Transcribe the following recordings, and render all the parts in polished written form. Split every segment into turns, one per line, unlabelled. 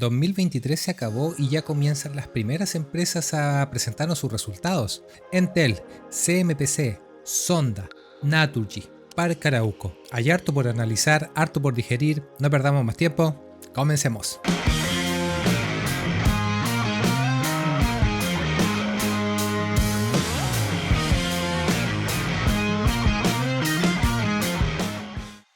2023 se acabó y ya comienzan las primeras empresas a presentarnos sus resultados. Entel, CMPC, Sonda, Naturgy, Parque Arauco. Hay harto por analizar, harto por digerir, no perdamos más tiempo, comencemos.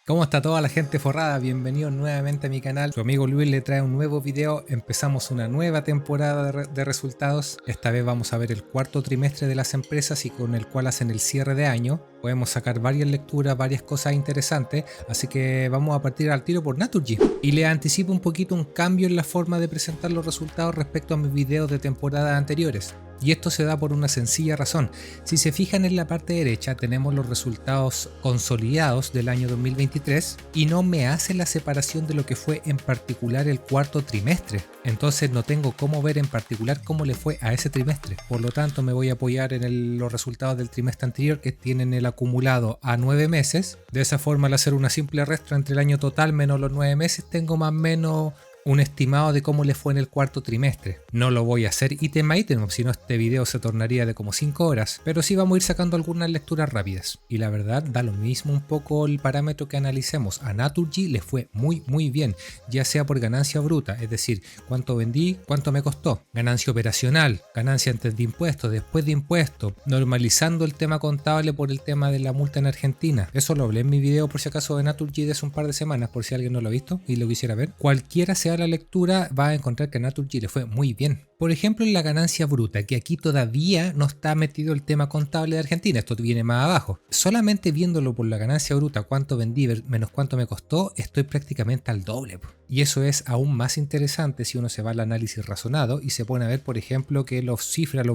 ¿Cómo está toda la gente forrada? Bienvenidos nuevamente a mi canal. Su amigo Luis le trae un nuevo video. Empezamos una nueva temporada de resultados. Esta vez vamos a ver el cuarto trimestre de las empresas y con el cual hacen el cierre de año. Podemos sacar varias lecturas, varias cosas interesantes. Así que vamos a partir al tiro por Naturgy. Y le anticipo un poquito un cambio en la forma de presentar los resultados respecto a mis videos de temporadas anteriores. Y esto se da por una sencilla razón. Si se fijan en la parte derecha tenemos los resultados consolidados del año 2023 y no me hace la separación de lo que fue en particular el cuarto trimestre. Entonces no tengo cómo ver en particular cómo le fue a ese trimestre. Por lo tanto me voy a apoyar en los resultados del trimestre anterior que tienen el acumulado a 9 meses. De esa forma, al hacer una simple resta entre el año total menos los 9 meses tengo más o menos un estimado de cómo le fue en el cuarto trimestre. No lo voy a hacer ítem a ítem, si no este video se tornaría de como 5 horas, pero sí vamos a ir sacando algunas lecturas rápidas. Y la verdad da lo mismo un poco el parámetro que analicemos. A Naturgy le fue muy bien, ya sea por ganancia bruta, es decir, cuánto vendí, cuánto me costó, ganancia operacional, ganancia antes de impuestos, después de impuestos, normalizando el tema contable por el tema de la multa en Argentina. Eso lo hablé en mi video por si acaso de Naturgy de hace un par de semanas, por si alguien no lo ha visto y lo quisiera ver. Cualquiera sea la lectura va a encontrar que a Naturgy le fue muy bien. Por ejemplo, en la ganancia bruta, que aquí todavía no está metido el tema contable de Argentina, esto viene más abajo. Solamente viéndolo por la ganancia bruta, cuánto vendí menos cuánto me costó, estoy prácticamente al doble. Y eso es aún más interesante si uno se va al análisis razonado y se pone a ver, por ejemplo, que los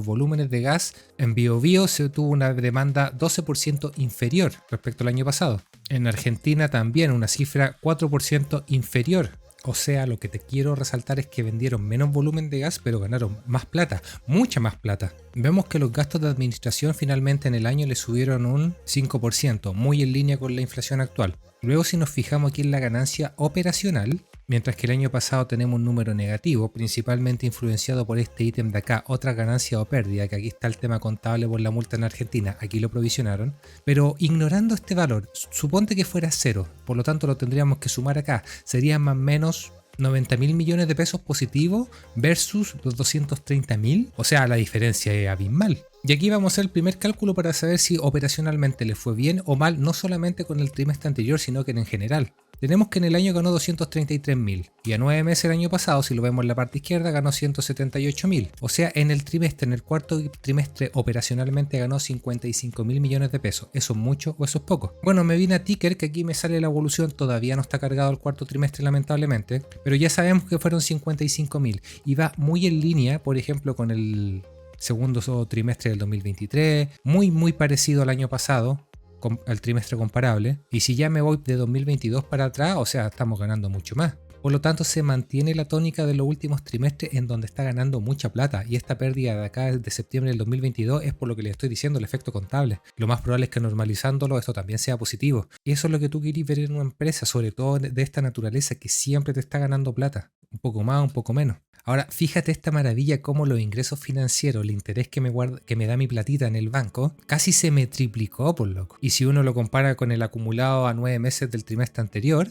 volúmenes de gas en BioBio se tuvo una demanda 12% inferior respecto al año pasado. En Argentina también una cifra 4% inferior. O sea, lo que te quiero resaltar es que vendieron menos volumen de gas, pero ganaron más plata, mucha más plata. Vemos que los gastos de administración finalmente en el año le subieron un 5%, muy en línea con la inflación actual. Luego, si nos fijamos aquí en la ganancia operacional, mientras que el año pasado tenemos un número negativo, principalmente influenciado por este ítem de acá, otra ganancia o pérdida, que aquí está el tema contable por la multa en Argentina, aquí lo provisionaron, pero ignorando este valor, suponte que fuera cero, por lo tanto lo tendríamos que sumar acá, serían más o menos 90.000 millones de pesos positivos versus los 230.000, o sea, la diferencia es abismal. Y aquí vamos a hacer el primer cálculo para saber si operacionalmente le fue bien o mal, no solamente con el trimestre anterior, sino que en general. Tenemos que en el año ganó 233.000 y a 9 meses el año pasado, si lo vemos en la parte izquierda, ganó 178.000. O sea, en el cuarto trimestre operacionalmente ganó 55.000 millones de pesos. ¿Eso es mucho o eso es poco? Bueno, me vine a Ticker, que aquí me sale la evolución, todavía no está cargado el cuarto trimestre lamentablemente, pero ya sabemos que fueron 55.000 y va muy en línea, por ejemplo, con el segundo trimestre del 2023, muy parecido al año pasado, al trimestre comparable. Y si ya me voy de 2022 para atrás, o sea, estamos ganando mucho más. Por lo tanto, se mantiene la tónica de los últimos trimestres en donde está ganando mucha plata. Y esta pérdida de acá de septiembre del 2022 es por lo que les estoy diciendo, el efecto contable. Lo más probable es que normalizándolo esto también sea positivo. Y eso es lo que tú querés ver en una empresa, sobre todo de esta naturaleza, que siempre te está ganando plata. Un poco más, un poco menos. Ahora, fíjate esta maravilla cómo los ingresos financieros, el interés que me da mi platita en el banco, casi se me triplicó, por loco. Y si uno lo compara con el acumulado a 9 meses del trimestre anterior,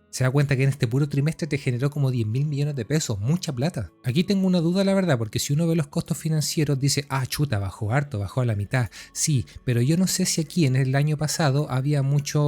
se da cuenta que en este puro trimestre te generó como 10.000 millones de pesos, mucha plata. Aquí tengo una duda, la verdad, porque si uno ve los costos financieros dice, chuta, bajó harto, bajó a la mitad. Sí, pero yo no sé si aquí en el año pasado había mucha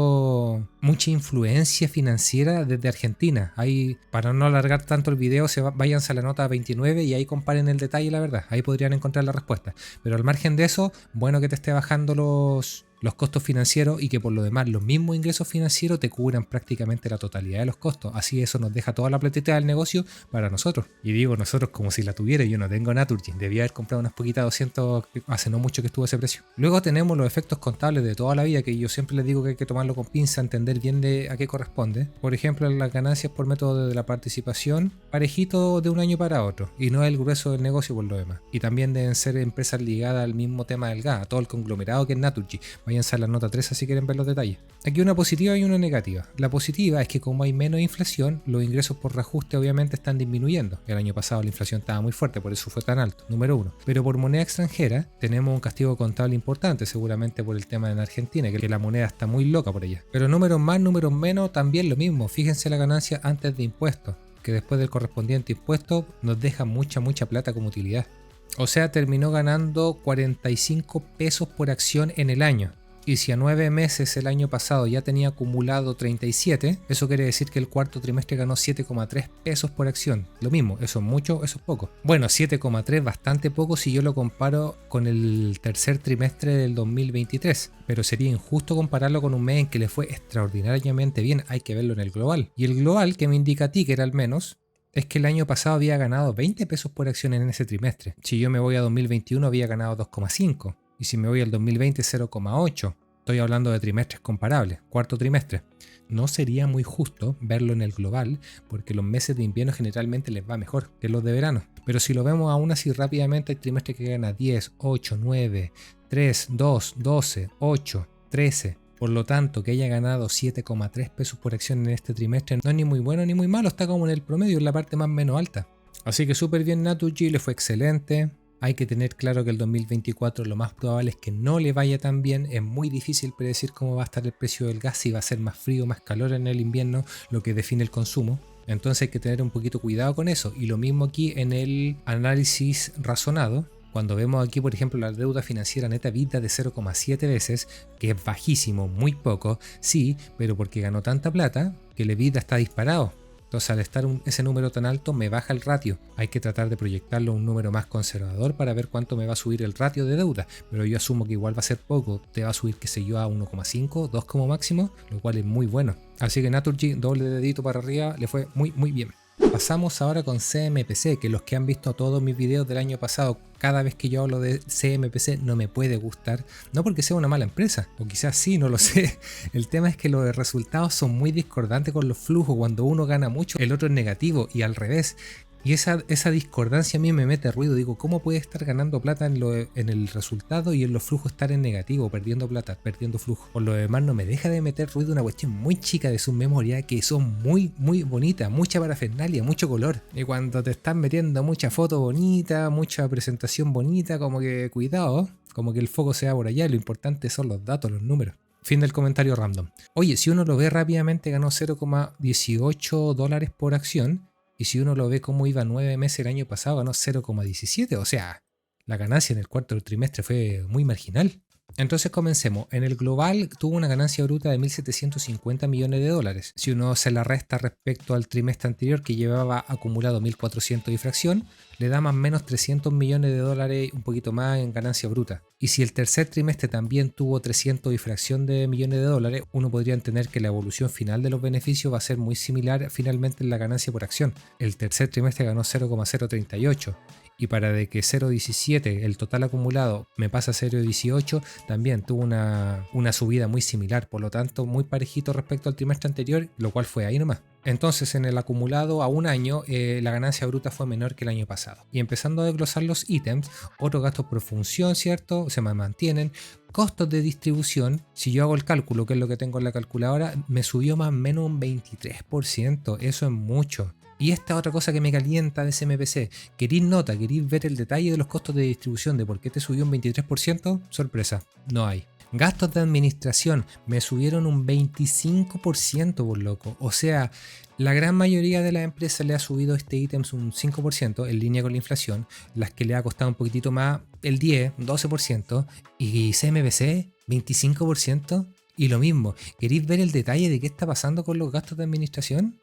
influencia financiera desde Argentina. Ahí, para no alargar tanto el video, váyanse a la nota 29 y ahí comparen el detalle, la verdad. Ahí podrían encontrar la respuesta. Pero al margen de eso, bueno que te esté bajando los costos financieros y que por lo demás los mismos ingresos financieros te cubran prácticamente la totalidad de los costos. Así eso nos deja toda la platita del negocio para nosotros. Y digo nosotros como si la tuviera, yo no tengo Naturgy. Debía haber comprado unas poquitas 200, hace no mucho que estuvo ese precio. Luego tenemos los efectos contables de toda la vida, que yo siempre les digo que hay que tomarlo con pinza, entender bien a qué corresponde. Por ejemplo, las ganancias por método de la participación, parejito de un año para otro, y no el grueso del negocio por lo demás. Y también deben ser empresas ligadas al mismo tema del gas, a todo el conglomerado que es Naturgy. Váyanse a la nota 3 si quieren ver los detalles. Aquí una positiva y una negativa. La positiva es que como hay menos inflación, los ingresos por reajuste obviamente están disminuyendo. El año pasado la inflación estaba muy fuerte, por eso fue tan alto, número uno. Pero por moneda extranjera tenemos un castigo contable importante, seguramente por el tema en Argentina, que la moneda está muy loca por allá. Pero números más, números menos, también lo mismo. Fíjense la ganancia antes de impuestos, que después del correspondiente impuesto nos deja mucha plata como utilidad. O sea, terminó ganando 45 pesos por acción en el año. Y si a 9 meses el año pasado ya tenía acumulado 37, eso quiere decir que el cuarto trimestre ganó 7,3 pesos por acción. Lo mismo, eso es mucho, eso es poco. Bueno, 7,3 bastante poco si yo lo comparo con el tercer trimestre del 2023. Pero sería injusto compararlo con un mes en que le fue extraordinariamente bien, hay que verlo en el global. Y el global, que me indica ticker al menos, es que el año pasado había ganado 20 pesos por acción en ese trimestre. Si yo me voy a 2021 había ganado 2,5. Y si me voy al 2020 0,8. Estoy hablando de trimestres comparables, cuarto trimestre. No sería muy justo verlo en el global porque los meses de invierno generalmente les va mejor que los de verano. Pero si lo vemos aún así rápidamente, hay trimestres que ganan 10, 8, 9, 3, 2, 12, 8, 13. Por lo tanto, que haya ganado 7,3 pesos por acción en este trimestre no es ni muy bueno ni muy malo, está como en el promedio, en la parte más menos alta. Así que súper bien Naturgy, le fue excelente. Hay que tener claro que el 2024 lo más probable es que no le vaya tan bien. Es muy difícil predecir cómo va a estar el precio del gas, si va a ser más frío, más calor en el invierno, lo que define el consumo. Entonces hay que tener un poquito cuidado con eso. Y lo mismo aquí en el análisis razonado. Cuando vemos aquí, por ejemplo, la deuda financiera neta EBITDA de 0,7 veces, que es bajísimo, muy poco, sí, pero porque ganó tanta plata que el EBITDA está disparado. Entonces al estar ese número tan alto me baja el ratio. Hay que tratar de proyectarlo a un número más conservador para ver cuánto me va a subir el ratio de deuda. Pero yo asumo que igual va a ser poco. Te va a subir, qué sé yo, a 1,5, 2 como máximo, lo cual es muy bueno. Así que Naturgy, doble dedito para arriba, le fue muy bien. Pasamos ahora con CMPC, que los que han visto todos mis videos del año pasado, cada vez que yo hablo de CMPC no me puede gustar, no porque sea una mala empresa, o quizás sí, no lo sé. El tema es que los resultados son muy discordantes con los flujos. Cuando uno gana mucho, el otro es negativo y al revés. Y esa discordancia a mí me mete ruido. Digo, ¿cómo puede estar ganando plata en el resultado y en los flujos estar en negativo, perdiendo plata, perdiendo flujo? Por lo demás no me deja de meter ruido una cuestión muy chica de su memoria que son muy bonitas, mucha parafernalia, mucho color. Y cuando te están metiendo mucha foto bonita, mucha presentación bonita, como que cuidado, como que el foco se va por allá. Lo importante son los datos, los números. Fin del comentario random. Oye, si uno lo ve rápidamente, ganó 0,18 dólares por acción. Y si uno lo ve como iba 9 meses el año pasado, ganó 0,17. O sea, la ganancia en el cuarto trimestre fue muy marginal. Entonces comencemos. En el global tuvo una ganancia bruta de 1.750 millones de dólares. Si uno se la resta respecto al trimestre anterior, que llevaba acumulado 1.400 y fracción, le da más o menos 300 millones de dólares, un poquito más en ganancia bruta. Y si el tercer trimestre también tuvo 300 y fracción de millones de dólares, uno podría entender que la evolución final de los beneficios va a ser muy similar finalmente en la ganancia por acción. El tercer trimestre ganó 0,038. Y para de que 0,17 el total acumulado me pasa a 0,18, también tuvo una subida muy similar, por lo tanto muy parejito respecto al trimestre anterior, lo cual fue ahí nomás. Entonces en el acumulado a un año la ganancia bruta fue menor que el año pasado. Y empezando a desglosar los ítems, otros gastos por función, ¿cierto? Se mantienen. Costos de distribución, si yo hago el cálculo, que es lo que tengo en la calculadora, me subió más o menos un 23%, eso es mucho. Y esta otra cosa que me calienta de CMPC, queréis ver el detalle de los costos de distribución, de por qué te subió un 23%, sorpresa, no hay. Gastos de administración me subieron un 25% por loco. O sea, la gran mayoría de las empresas le ha subido este ítem un 5% en línea con la inflación. Las que le ha costado un poquitito más, el 10, 12%. Y CMPC, 25%. Y lo mismo, ¿queréis ver el detalle de qué está pasando con los gastos de administración?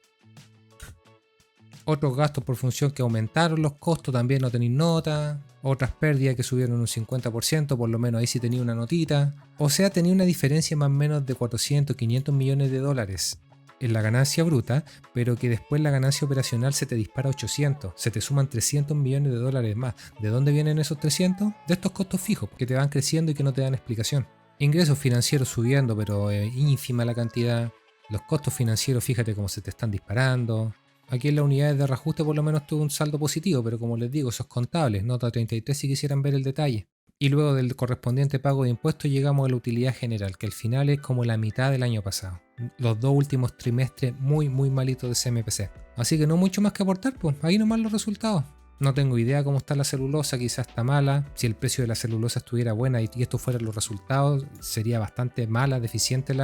Otros gastos por función que aumentaron los costos, también no tenéis nota. Otras pérdidas que subieron un 50%, por lo menos ahí sí tenía una notita. O sea, tenía una diferencia más o menos de 400, 500 millones de dólares en la ganancia bruta, pero que después la ganancia operacional se te dispara a 800. Se te suman 300 millones de dólares más. ¿De dónde vienen esos 300? De estos costos fijos, que te van creciendo y que no te dan explicación. Ingresos financieros subiendo, pero ínfima la cantidad. Los costos financieros, fíjate cómo se te están disparando. Aquí en las unidades de reajuste por lo menos tuvo un saldo positivo, pero como les digo, eso es contable, nota 33 si quisieran ver el detalle. y luego del correspondiente pago de impuestos llegamos a la utilidad general, que al final es como la mitad del año pasado. Los 2 últimos trimestres muy malitos de CMPC. Así que no mucho más que aportar, pues ahí nomás los resultados. No tengo idea cómo está la celulosa, quizás está mala. Si el precio de la celulosa estuviera buena y estos fueran los resultados, sería bastante mala, deficiente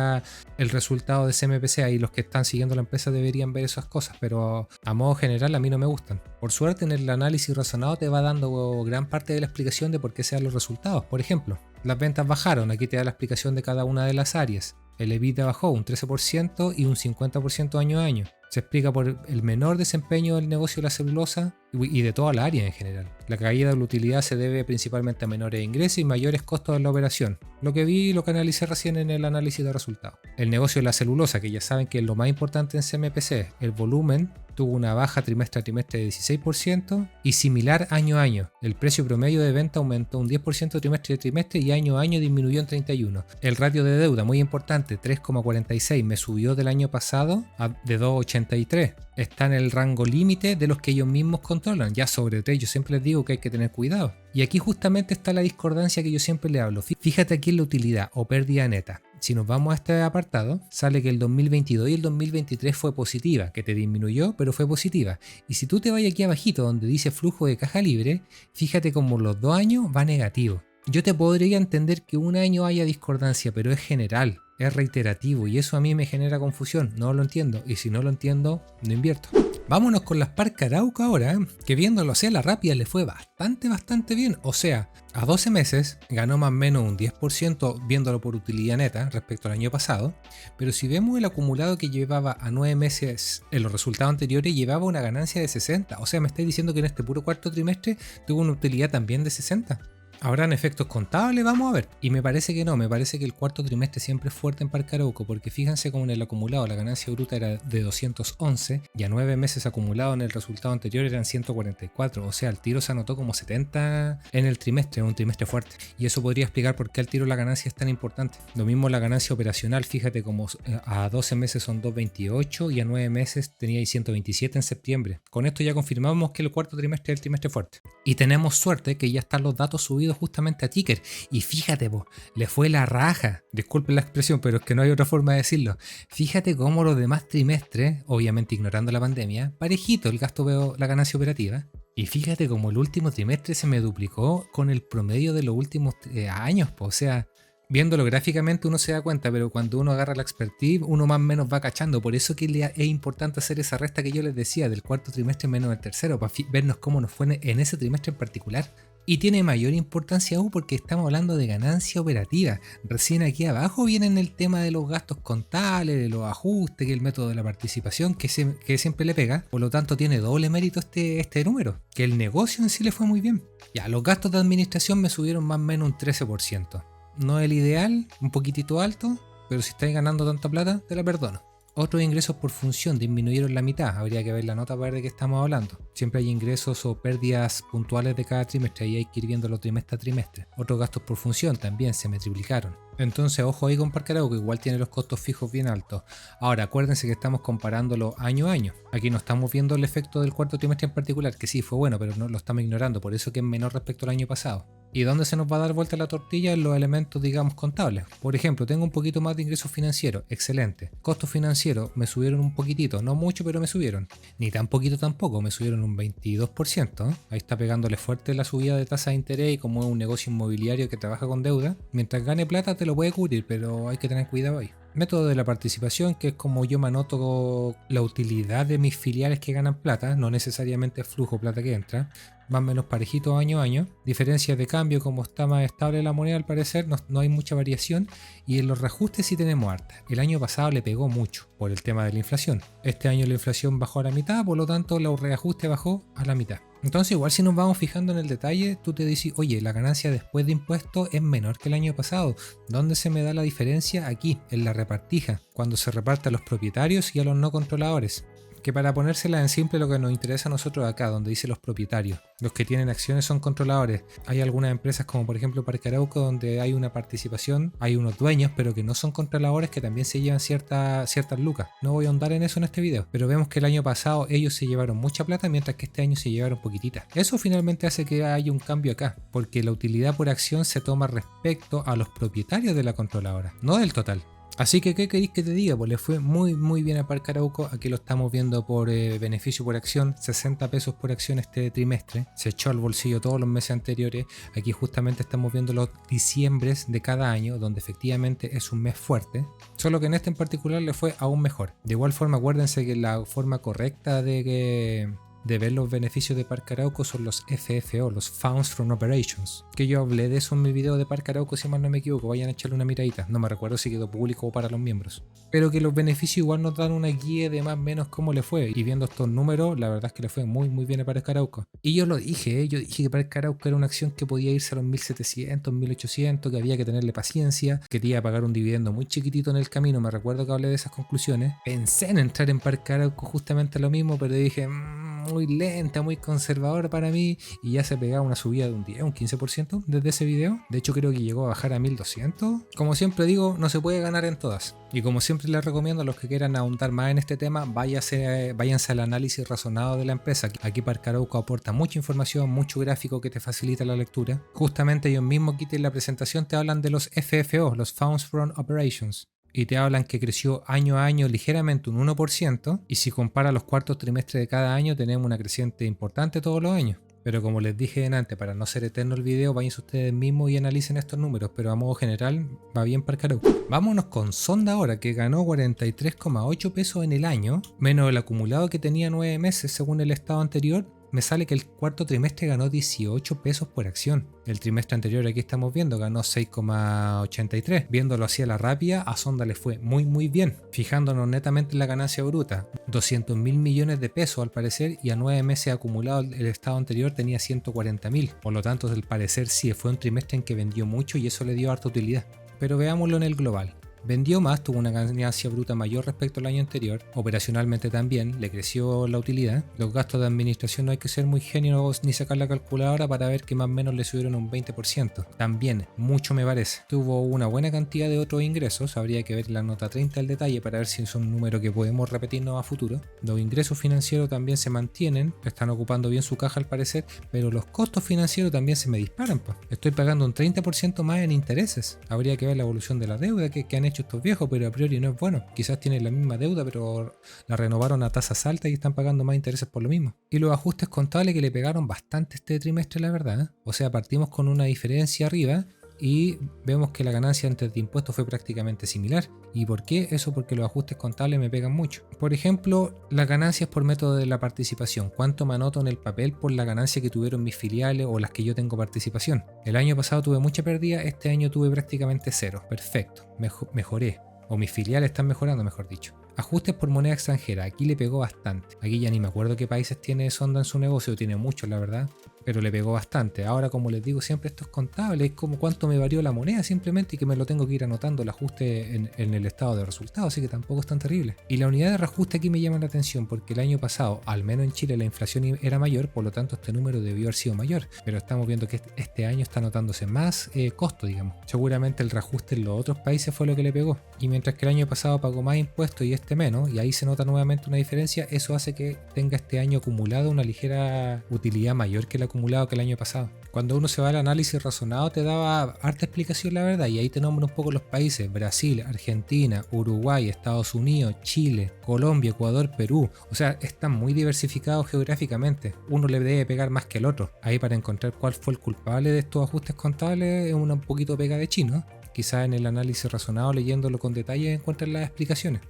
el resultado de CMPC. Ahí los que están siguiendo la empresa deberían ver esas cosas, pero a modo general a mí no me gustan. Por suerte en el análisis razonado te va dando gran parte de la explicación de por qué se dan los resultados. Por ejemplo, las ventas bajaron, aquí te da la explicación de cada una de las áreas. El EBITDA bajó un 13% y un 50% año a año. Se explica por el menor desempeño del negocio de la celulosa y de toda la área en general. La caída de la utilidad se debe principalmente a menores ingresos y mayores costos de la operación. Lo que vi y lo que analicé recién en el análisis de resultados. El negocio de la celulosa, que ya saben que es lo más importante en CMPC, el volumen tuvo una baja trimestre a trimestre de 16% y similar año a año. El precio promedio de venta aumentó un 10% trimestre a trimestre y año a año disminuyó en 31%. El ratio de deuda, muy importante, 3,46, me subió del año pasado de 2,83. Está en el rango límite de los que ellos mismos controlan. Ya sobre 3 yo siempre les digo que hay que tener cuidado. Y aquí justamente está la discordancia que yo siempre le hablo. Fíjate aquí en la utilidad o pérdida neta. Si nos vamos a este apartado, sale que el 2022 y el 2023 fue positiva, que te disminuyó, pero fue positiva. Y si tú te vas aquí abajito donde dice flujo de caja libre, fíjate como los 2 años va negativo. Yo te podría entender que un año haya discordancia, pero es general, es reiterativo y eso a mí me genera confusión, no lo entiendo. Y si no lo entiendo, no invierto. Vámonos con las Parque Arauco ahora, que viéndolo así a la rápida le fue bastante bien. O sea, a 12 meses ganó más o menos un 10% viéndolo por utilidad neta respecto al año pasado, pero si vemos el acumulado que llevaba a 9 meses en los resultados anteriores, llevaba una ganancia de 60. O sea, me estáis diciendo que en este puro cuarto trimestre tuvo una utilidad también de 60. ¿Habrán efectos contables? Vamos a ver. Y me parece que no, me parece que el cuarto trimestre siempre es fuerte en Parque Arauco, porque fíjense como en el acumulado la ganancia bruta era de 211 y a 9 meses acumulado en el resultado anterior eran 144. O sea, el tiro se anotó como 70 en el trimestre, un trimestre fuerte. Y eso podría explicar por qué al tiro la ganancia es tan importante. Lo mismo la ganancia operacional, fíjate como a 12 meses son 228 y a 9 meses tenía 127 en septiembre. Con esto ya confirmamos que el cuarto trimestre es el trimestre fuerte. Y tenemos suerte que ya están los datos subidos justamente a Ticker y fíjate le fue la raja, disculpen la expresión pero es que no hay otra forma de decirlo. Fíjate cómo los demás trimestres, obviamente ignorando la pandemia, parejito el gasto, la ganancia operativa, y fíjate cómo el último trimestre se me duplicó con el promedio de los últimos años, o sea, viéndolo gráficamente uno se da cuenta, pero cuando uno agarra la expertise uno más o menos va cachando. Por eso que es importante hacer esa resta que yo les decía del cuarto trimestre menos del tercero, para vernos cómo nos fue en ese trimestre en particular. Y tiene mayor importancia aún porque estamos hablando de ganancia operativa. Recién aquí abajo viene el tema de los gastos contables, de los ajustes, que el método de la participación que siempre le pega. Por lo tanto tiene doble mérito este número, que el negocio en sí le fue muy bien. Ya, los gastos de administración me subieron más o menos un 13%. No es el ideal, un poquitito alto, pero si estáis ganando tanta plata, te la perdono. Otros ingresos por función disminuyeron la mitad, habría que ver la nota para ver de qué estamos hablando. Siempre hay ingresos o pérdidas puntuales de cada trimestre y hay que ir viéndolo trimestre a trimestre. Otros gastos por función también se me triplicaron. Entonces ojo ahí con Parque Arauco, que igual tiene los costos fijos bien altos. Ahora acuérdense que estamos comparándolo año a año. Aquí no estamos viendo el efecto del cuarto trimestre en particular, que sí fue bueno, pero no lo estamos ignorando, por eso que es menor respecto al año pasado. ¿Y dónde se nos va a dar vuelta la tortilla? En los elementos, digamos, contables. Por ejemplo, tengo un poquito más de ingresos financieros, excelente. Costos financieros me subieron un poquitito, no mucho, pero me subieron. Ni tan poquito tampoco, me subieron un 22%. Ahí está pegándole fuerte la subida de tasa de interés y como es un negocio inmobiliario que trabaja con deuda, mientras gane plata te lo puede cubrir, pero hay que tener cuidado ahí. Método de la participación, que es como yo me anoto la utilidad de mis filiales que ganan plata, no necesariamente el flujo de plata que entra, más o menos parejito año a año. Diferencias de cambio, como está más estable la moneda al parecer, no hay mucha variación, y en los reajustes sí tenemos harta. El año pasado le pegó mucho por el tema de la inflación. Este año la inflación bajó a la mitad, por lo tanto el reajuste bajó a la mitad. Entonces igual si nos vamos fijando en el detalle, tú te dices, oye, la ganancia después de impuestos es menor que el año pasado. ¿Dónde se me da la diferencia? Aquí, en la repartija, cuando se reparte a los propietarios y a los no controladores. Que para ponérsela en simple, lo que nos interesa a nosotros acá, donde dice los propietarios, los que tienen acciones son controladores. Hay algunas empresas como por ejemplo Parque Arauco donde hay una participación, hay unos dueños pero que no son controladores que también se llevan ciertas lucas. No voy a ahondar en eso en este video, pero vemos que el año pasado ellos se llevaron mucha plata mientras que este año se llevaron poquitita. Eso finalmente hace que haya un cambio acá, porque la utilidad por acción se toma respecto a los propietarios de la controladora, no del total. Así que, ¿qué queréis que te diga? Pues le fue muy bien a Parque Arauco. Aquí lo estamos viendo por beneficio por acción, 60 pesos por acción este trimestre. Se echó al bolsillo todos los meses anteriores. Aquí justamente estamos viendo los diciembres de cada año, donde efectivamente es un mes fuerte. Solo que en este en particular le fue aún mejor. De igual forma, acuérdense que la forma correcta de ver los beneficios de Parque Arauco son los FFO, los Funds from Operations, que yo hablé de eso en mi video de Parque Arauco, si mal no me equivoco, vayan a echarle una miradita, no me recuerdo si quedó público o para los miembros, pero que los beneficios igual nos dan una guía de más o menos cómo le fue, y viendo estos números, la verdad es que le fue muy bien a Parque Arauco. Y yo lo dije, yo dije que Parque Arauco era una acción que podía irse a los 1700, 1800, que había que tenerle paciencia, que te iba a pagar un dividendo muy chiquitito en el camino, me recuerdo que hablé de esas conclusiones. Pensé en entrar en Parque Arauco justamente lo mismo, pero dije, muy lenta, muy conservadora para mí, y ya se pegaba una subida de un 10, un 15% desde ese video. De hecho creo que llegó a bajar a 1200. Como siempre digo, no se puede ganar en todas, y como siempre les recomiendo a los que quieran ahondar más en este tema, váyanse al análisis razonado de la empresa. Aquí Parque Arauco aporta mucha información, mucho gráfico que te facilita la lectura. Justamente ellos mismos aquí en la presentación te hablan de los FFO, los Funds from Operations, y te hablan que creció año a año ligeramente un 1%, y si compara los cuartos trimestres de cada año tenemos una creciente importante todos los años. Pero como les dije antes, para no ser eterno el video, vayan ustedes mismos y analicen estos números, pero a modo general va bien Parque Arauco. Vámonos con Sonda ahora, que ganó 43,8 pesos en el año, menos el acumulado que tenía 9 meses según el estado anterior. Me sale que el cuarto trimestre ganó 18 pesos por acción. El trimestre anterior, aquí estamos viendo, ganó 6,83. Viéndolo así a la rápida, a Sonda le fue muy bien. Fijándonos netamente en la ganancia bruta, 200 mil millones de pesos al parecer, y a 9 meses acumulado el estado anterior tenía 140 mil. Por lo tanto, al parecer sí, fue un trimestre en que vendió mucho y eso le dio harta utilidad. Pero veámoslo en el global. Vendió más, tuvo una ganancia bruta mayor respecto al año anterior, operacionalmente también, le creció la utilidad. Los gastos de administración no hay que ser muy genios ni sacar la calculadora para ver que más o menos le subieron un 20%. También, mucho me parece. Tuvo una buena cantidad de otros ingresos, habría que ver la nota 30 al detalle para ver si son números que podemos repetirnos a futuro. Los ingresos financieros también se mantienen, están ocupando bien su caja al parecer, pero los costos financieros también se me disparan. Estoy pagando un 30% más en intereses. Habría que ver la evolución de la deuda que han hecho estos viejos, pero a priori no es bueno. Quizás tienen la misma deuda, pero la renovaron a tasas altas y están pagando más intereses por lo mismo. Y los ajustes contables que le pegaron bastante este trimestre, la verdad. O sea, partimos con una diferencia arriba y vemos que la ganancia antes de impuestos fue prácticamente similar. ¿Y por qué? Eso porque los ajustes contables me pegan mucho. Por ejemplo, las ganancias por método de la participación. ¿Cuánto me anoto en el papel por la ganancia que tuvieron mis filiales o las que yo tengo participación? El año pasado tuve mucha pérdida, este año tuve prácticamente cero. Perfecto, mejoré. O mis filiales están mejorando, mejor dicho. Ajustes por moneda extranjera, aquí le pegó bastante. Aquí ya ni me acuerdo qué países tiene Sonda en su negocio, tiene muchos la verdad, pero le pegó bastante. Ahora, como les digo siempre, esto es contable, es como cuánto me varió la moneda simplemente, y que me lo tengo que ir anotando el ajuste en el estado de resultados, así que tampoco es tan terrible. Y la unidad de reajuste aquí me llama la atención porque el año pasado, al menos en Chile, la inflación era mayor, por lo tanto este número debió haber sido mayor, pero estamos viendo que este año está notándose más costo, digamos. Seguramente el reajuste en los otros países fue lo que le pegó, y mientras que el año pasado pagó más impuestos y menos, y ahí se nota nuevamente una diferencia, eso hace que tenga este año acumulado una ligera utilidad mayor que el acumulado que el año pasado. Cuando uno se va al análisis razonado te daba harta explicación la verdad, y ahí te nombro un poco los países: Brasil, Argentina, Uruguay, Estados Unidos, Chile, Colombia, Ecuador, Perú. O sea, están muy diversificados geográficamente, uno le debe pegar más que el otro. Ahí para encontrar cuál fue el culpable de estos ajustes contables es un poquito pega de chino. Quizás en el análisis razonado, leyéndolo con detalle, encuentran las explicaciones.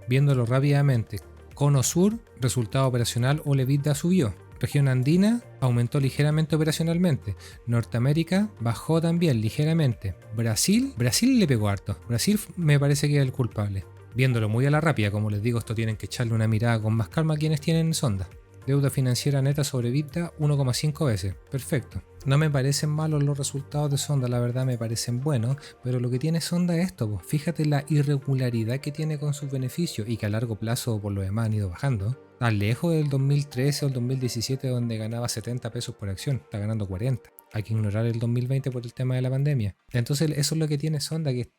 Viéndolo rápidamente, Cono Sur, resultado operacional o EBITDA subió. Región Andina aumentó ligeramente operacionalmente. Norteamérica bajó también ligeramente. Brasil le pegó harto. Brasil me parece que es el culpable. Viéndolo muy a la rápida, como les digo, esto tienen que echarle una mirada con más calma a quienes tienen Sonda. Deuda financiera neta sobre EBITDA 1,5 veces. Perfecto. No me parecen malos los resultados de Sonda, la verdad me parecen buenos, pero lo que tiene Sonda es esto, pues. Fíjate la irregularidad que tiene con sus beneficios y que a largo plazo por lo demás han ido bajando. Está lejos del 2013 o el 2017 donde ganaba 70 pesos por acción, está ganando 40. Hay que ignorar el 2020 por el tema de la pandemia. Entonces eso es lo que tiene Sonda, que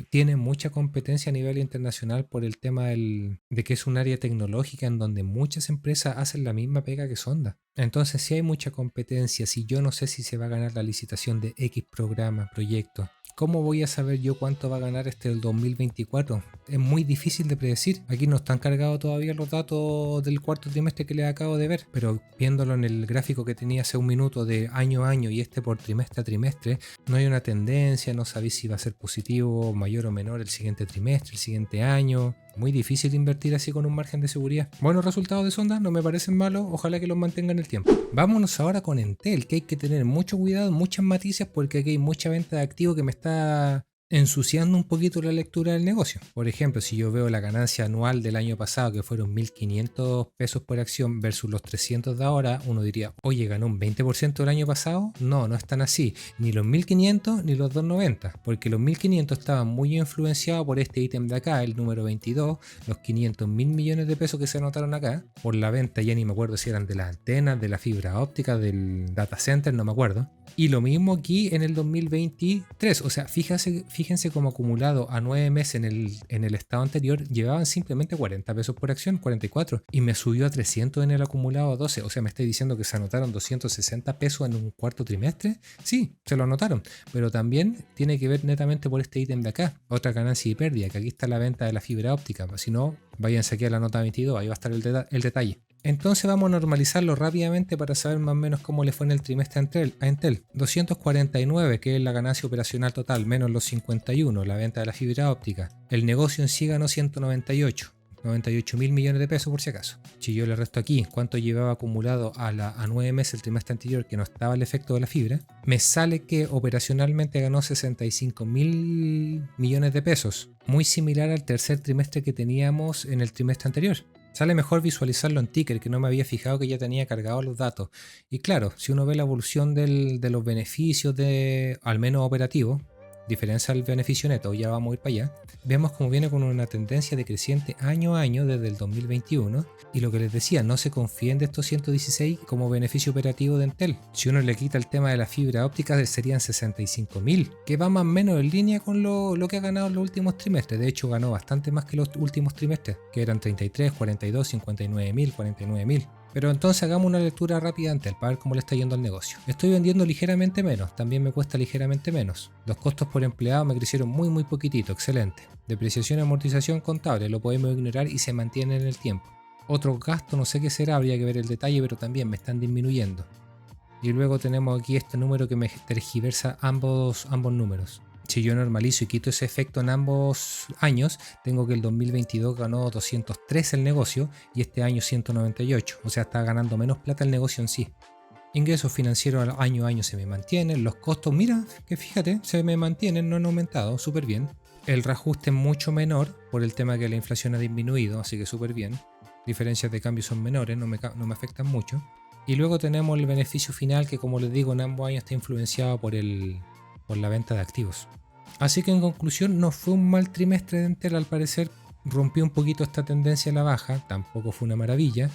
tiene mucha competencia a nivel internacional por el tema de que es un área tecnológica en donde muchas empresas hacen la misma pega que Sonda. Entonces si hay mucha competencia, si yo no sé si se va a ganar la licitación de X programa, proyecto, ¿cómo voy a saber yo cuánto va a ganar del 2024? Es muy difícil de predecir. Aquí no están cargados todavía los datos del cuarto trimestre que les acabo de ver, pero viéndolo en el gráfico que tenía hace un minuto de año a año y por trimestre a trimestre, no hay una tendencia, no sabéis si va a ser positivo, mayor o menor el siguiente trimestre, el siguiente año. Muy difícil invertir así con un margen de seguridad. Buenos resultados de Sonda, no me parecen malos, ojalá que los mantengan el tiempo. Vámonos ahora con Entel, que hay que tener mucho cuidado, muchas matices, porque aquí hay mucha venta de activos que me está ensuciando un poquito la lectura del negocio. Por ejemplo, si yo veo la ganancia anual del año pasado, que fueron 1.500 pesos por acción versus los 300 de ahora, uno diría, oye, ¿ganó un 20% el año pasado? No, no es tan así. Ni los 1.500 ni los 290, porque los 1.500 estaban muy influenciados por este ítem de acá, el número 22, los 500.000 millones de pesos que se anotaron acá, por la venta, ya ni me acuerdo si eran de las antenas, de la fibra óptica, del data center, no me acuerdo. Y lo mismo aquí en el 2023, o sea, fíjense como acumulado a 9 meses en el estado anterior, llevaban simplemente 40 pesos por acción, 44, y me subió a 300 en el acumulado a 12, o sea, me está diciendo que se anotaron 260 pesos en un cuarto trimestre. Sí, se lo anotaron, pero también tiene que ver netamente por este ítem de acá, otra ganancia y pérdida, que aquí está la venta de la fibra óptica, si no, váyanse aquí a la nota 22, ahí va a estar el detalle. Entonces vamos a normalizarlo rápidamente para saber más o menos cómo le fue en el trimestre a Entel. 249, que es la ganancia operacional total, menos los 51, la venta de la fibra óptica. El negocio en sí ganó 198. 98.000 millones de pesos por si acaso. Si yo le resto aquí cuánto llevaba acumulado a 9 meses el trimestre anterior que no estaba el efecto de la fibra, me sale que operacionalmente ganó 65.000 millones de pesos, muy similar al tercer trimestre que teníamos en el trimestre anterior. Sale mejor visualizarlo en ticker, que no me había fijado que ya tenía cargados los datos. Y claro, si uno ve la evolución de los beneficios al menos operativos, diferencia al beneficio neto, ya vamos a ir para allá, vemos como viene con una tendencia decreciente año a año desde el 2021, y lo que les decía, no se confíen de estos 116 como beneficio operativo de Entel. Si uno le quita el tema de la fibra óptica, serían 65.000, que va más o menos en línea con lo que ha ganado en los últimos trimestres. De hecho, ganó bastante más que los últimos trimestres, que eran 33, 42, 59.000, 49.000. Pero entonces hagamos una lectura rápida ante para ver cómo le está yendo al negocio. Estoy vendiendo ligeramente menos, también me cuesta ligeramente menos. Los costos por empleado me crecieron muy poquitito, excelente. Depreciación y amortización contable, lo podemos ignorar y se mantiene en el tiempo. Otros gastos, no sé qué será, habría que ver el detalle, pero también me están disminuyendo. Y luego tenemos aquí este número que me tergiversa ambos números. Si yo normalizo y quito ese efecto en ambos años, tengo que el 2022 ganó 203 el negocio y este año 198, o sea, está ganando menos plata el negocio en sí. Ingresos financieros año a año se me mantienen, los costos, mira, que fíjate, se me mantienen, no han aumentado, súper bien. El reajuste es mucho menor por el tema que la inflación ha disminuido, así que súper bien. Diferencias de cambio son menores, no me afectan mucho. Y luego tenemos el beneficio final que, como les digo, en ambos años está influenciado por la venta de activos. Así que en conclusión no fue un mal trimestre de Entel, al parecer rompió un poquito esta tendencia a la baja, tampoco fue una maravilla,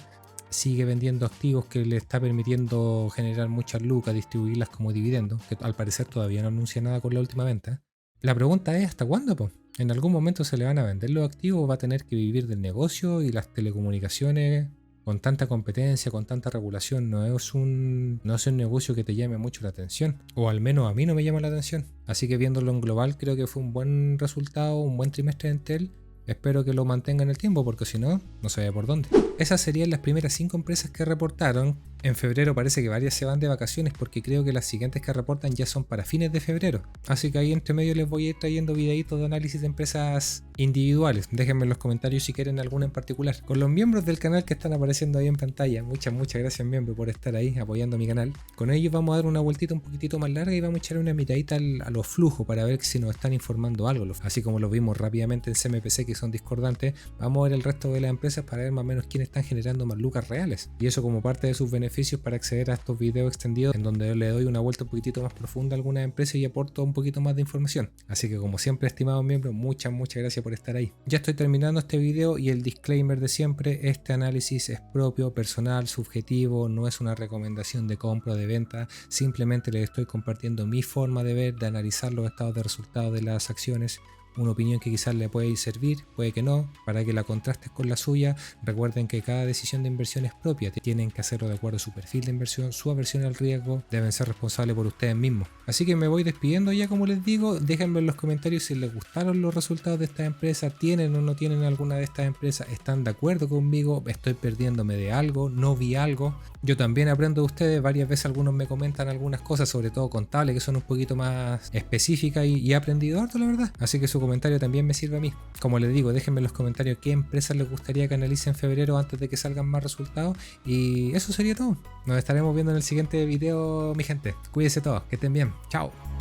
sigue vendiendo activos que le está permitiendo generar muchas lucas, distribuirlas como dividendos, que al parecer todavía no anuncia nada con la última venta. La pregunta es ¿hasta cuándo? Po? ¿En algún momento se le van a vender los activos? ¿Va a tener que vivir del negocio y las telecomunicaciones? Con tanta competencia, con tanta regulación, no es un negocio que te llame mucho la atención, o al menos a mí no me llama la atención. Así que viéndolo en global, creo que fue un buen resultado, un buen trimestre de Entel. Espero que lo mantenga en el tiempo, porque si no, no sé por dónde. Esas serían las primeras 5 empresas que reportaron. En febrero parece que varias se van de vacaciones, porque creo que las siguientes que reportan ya son para fines de febrero. Así que ahí entre medio les voy a ir trayendo videitos de análisis de empresas individuales. Déjenme en los comentarios si quieren alguna en particular. Con los miembros del canal que están apareciendo ahí en pantalla, muchas gracias miembros por estar ahí apoyando mi canal. Con ellos vamos a dar una vueltita un poquitito más larga y vamos a echar una miradita a los flujos para ver si nos están informando algo. Así como lo vimos rápidamente en CMPC que son discordantes, vamos a ver el resto de las empresas para ver más o menos quiénes están generando más lucas reales. Y eso como parte de sus beneficios beneficios para acceder a estos videos extendidos en donde le doy una vuelta un poquitito más profunda a algunas empresas y aporto un poquito más de información. Así que como siempre, estimados miembros, muchas gracias por estar ahí. Ya estoy terminando este video y el disclaimer de siempre: este análisis es propio, personal, subjetivo, no es una recomendación de compra o de venta, simplemente les estoy compartiendo mi forma de ver, de analizar los estados de resultados de las acciones. Una opinión que quizás le puede servir, puede que no, para que la contrastes con la suya. Recuerden que cada decisión de inversión es propia, tienen que hacerlo de acuerdo a su perfil de inversión, su aversión al riesgo, deben ser responsables por ustedes mismos. Así que me voy despidiendo ya, como les digo. Déjenme en los comentarios si les gustaron los resultados de esta empresa, tienen o no tienen alguna de estas empresas, están de acuerdo conmigo, estoy perdiéndome de algo, no vi algo. Yo también aprendo de ustedes, varias veces algunos me comentan algunas cosas, sobre todo contables, que son un poquito más específicas y he aprendido harto, la verdad. Así que su comentario también me sirve a mí. Como les digo, déjenme en los comentarios qué empresas les gustaría que analice en febrero antes de que salgan más resultados. Y eso sería todo. Nos estaremos viendo en el siguiente video, mi gente. Cuídense todos, que estén bien. Chao.